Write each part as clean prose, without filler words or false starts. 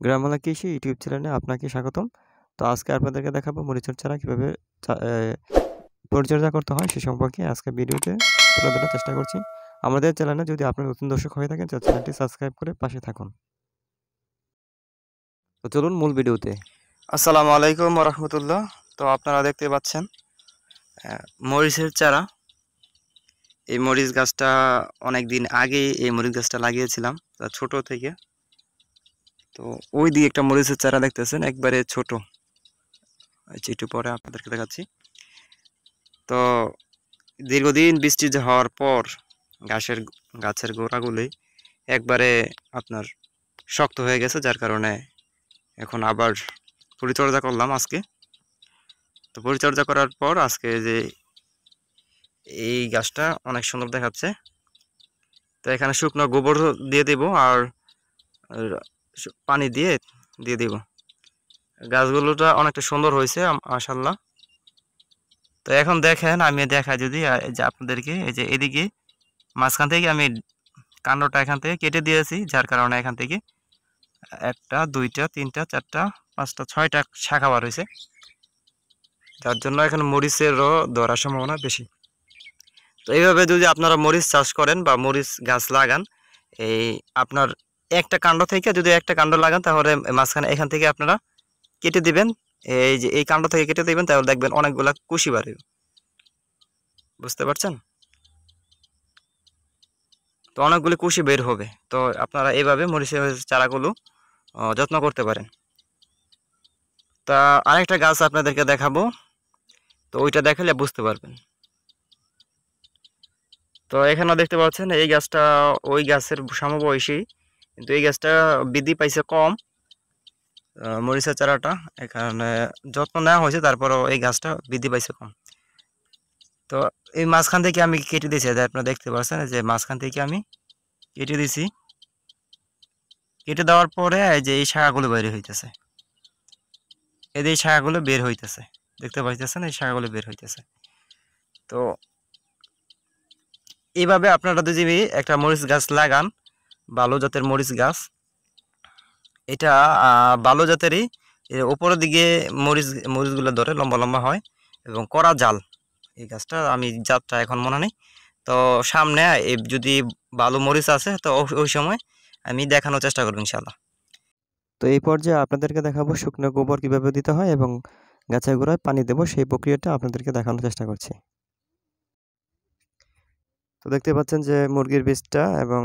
গ্রামবাংলা কৃষি ইউটিউব চ্যানেলে আপনাকে স্বাগতম। তো আজকে আপনাদেরকে দেখাবো মরিচের চারা কীভাবে পরিচর্যা করতে হয় সে সম্পর্কে আজকে ভিডিওতে তুলে ধরার চেষ্টা করছি। আমাদের চ্যানেলে যদি আপনি নতুন দর্শক হয়ে থাকেন তো চ্যানেলটি সাবস্ক্রাইব করে পাশে থাকুন। তো চলুন মূল ভিডিওতে। আসসালামু আলাইকুম ওয়া রাহমাতুল্লাহ। তো আপনারা দেখতে পাচ্ছেন মরিচের চারা। এই মরিচ গাছটা অনেক দিন আগে এই মরিচ গাছটা লাগিয়েছিলাম ছোট থেকে। তো ওই দিকে একটা মরিচের চারা দেখতেছেন একবারে ছোট, একটু পরে আপনাদেরকে দেখাচ্ছি। তো দীর্ঘদিন বৃষ্টি হওয়ার পর গাছের গোড়াগুলি একবারে আপনার শক্ত হয়ে গেছে, যার কারণে এখন আবার পরিচর্যা করলাম আজকে। তো পরিচর্যা করার পর আজকে যে এই গাছটা অনেক সুন্দর দেখাচ্ছে। তো এখানে শুকনো গোবর দিয়ে দেব আর পানি দিয়ে দেব। গাছগুলোটা অনেকটা সুন্দর হয়েছে মাশাআল্লাহ। তো এখন দেখেন আমি দেখাই যদি যে আপনাদেরকে, এই যে এদিকে মাঝখান থেকে আমি কাণ্ডটা এখান থেকে কেটে দিয়েছি, যার কারণে এখান থেকে 1টা 2টা 3টা 4টা 5টা 6টা শাখা বার হয়েছে, যার জন্য এখন মরিচেরও ধরার সম্ভাবনা বেশি। তো এইভাবে যদি আপনারা মরিচ চাষ করেন বা মরিচ গাছ লাগান, এই আপনার একটা কাণ্ড থেকে যদি একটা কাণ্ড লাগান তাহলে মাঝখানে এখান থেকে আপনারা কেটে দিবেন, এই যে এই কাণ্ড থেকে কেটে দিবেন, তাহলে দেখবেন অনেকগুলা কুশি বাড়বে। বুঝতে পারছেন? তো অনেকগুলি কুশি বের হবে। তো আপনারা এইভাবে মরিচের চারাগুলো যত্ন করতে পারেন। তা আরেকটা গাছ আপনাদেরকে দেখাবো, তো ওইটা দেখালে বুঝতে পারবেন। তো এখানে দেখতে পাচ্ছেন এই গাছটা ওই গাছের সমবয়সী, কিন্তু এই গাছটা বৃদ্ধি পাইছে কম। মরিচের চারাটা এখানে যত্ন নেওয়া হয়েছে, তারপরও এই গাছটা বৃদ্ধি পাইছে কম। তো এই মাঝখান থেকে আমি কেটে দিয়েছি, আপনারা দেখতে পাচ্ছেন যে মাঝখান থেকে আমি কেটে দিছি। কেটে দেওয়ার পরে এই যে এই শাখাগুলো বের হইতেছে, এই শাখাগুলো বের হইতেছে, দেখতে পাইতেছেন এই শাখাগুলো বের হইতেছে। তো এইভাবে আপনারা যদি একটা মরিচ গাছ লাগান, ভালো জাতের মরিচ গাছ, এটা ভালো জাতেরই, উপরের দিকে মরিচগুলো ধরে লম্বা লম্বা হয় এবং কড়া জাল। এই গাছটা আমি জাতটা এখন মনে নেই। তো সামনে যদি ভালো মরিচ আছে তো ওই সময় আমি দেখানোর চেষ্টা করবো ইনশাল্লাহ। তো এই পর্যায়ে আপনাদেরকে দেখাবো শুকনো গোবর কীভাবে দিতে হয় এবং গাছের গোড়ায় পানি দেবো সেই প্রক্রিয়াটা আপনাদেরকে দেখানোর চেষ্টা করছি। তো দেখতে পাচ্ছেন যে মুরগির বীজটা এবং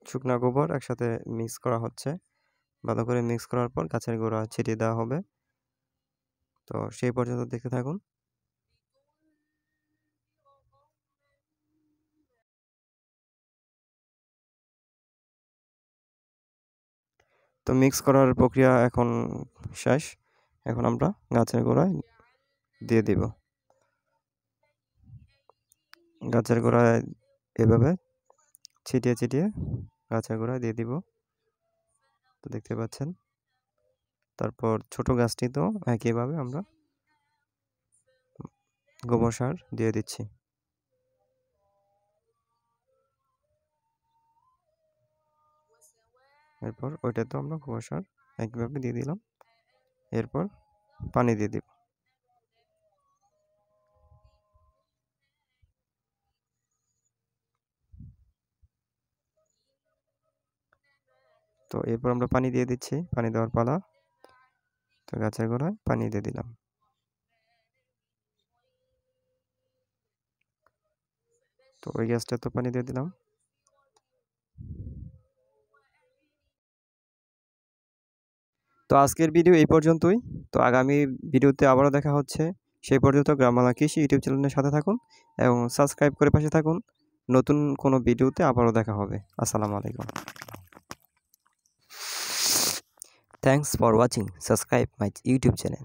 শুকনো গোবর একসাথে মিক্স করা হচ্ছে। ভালো করে মিক্স করার পর গাছের গোড়া ছিটিয়ে দেওয়া হবে। তো সেই পর্যন্ত দেখতে থাকুন। তো মিক্স করার প্রক্রিয়া এখন শেষ। এখন আমরা গাছের গোড়ায় দিয়ে দিব। গাছের গোড়ায় এভাবে ছিটিয়ে ছিটিয়ে গাছের গোড়ায় দিয়ে দিব। তো দেখতে পাচ্ছেন। তারপর ছোট গাছটিতেও একইভাবে আমরা গোবর সার দিয়ে দিচ্ছি। এরপর ওইটাতেও আমরা গোবর সার একইভাবে দিয়ে দিলাম। এরপর পানি দিয়ে দিব। তো এরপর আমরা পানি দিয়ে দিচ্ছি, পানি দেওয়ার পালা। তো গাছের গোড়ায় পানি দিয়ে দিলাম। তো ওই গাছটাতেও পানি দিয়ে দিলাম। তো আজকের ভিডিও এই পর্যন্তই। তো আগামী ভিডিওতে আবারও দেখা হচ্ছে। সেই পর্যন্ত গ্রাম বাংলা কৃষি ইউটিউব চ্যানেলের সাথে থাকুন এবং সাবস্ক্রাইব করে পাশে থাকুন। নতুন কোনো ভিডিওতে আবারও দেখা হবে। আসসালামু আলাইকুম। Thanks for watching. Subscribe my YouTube channel.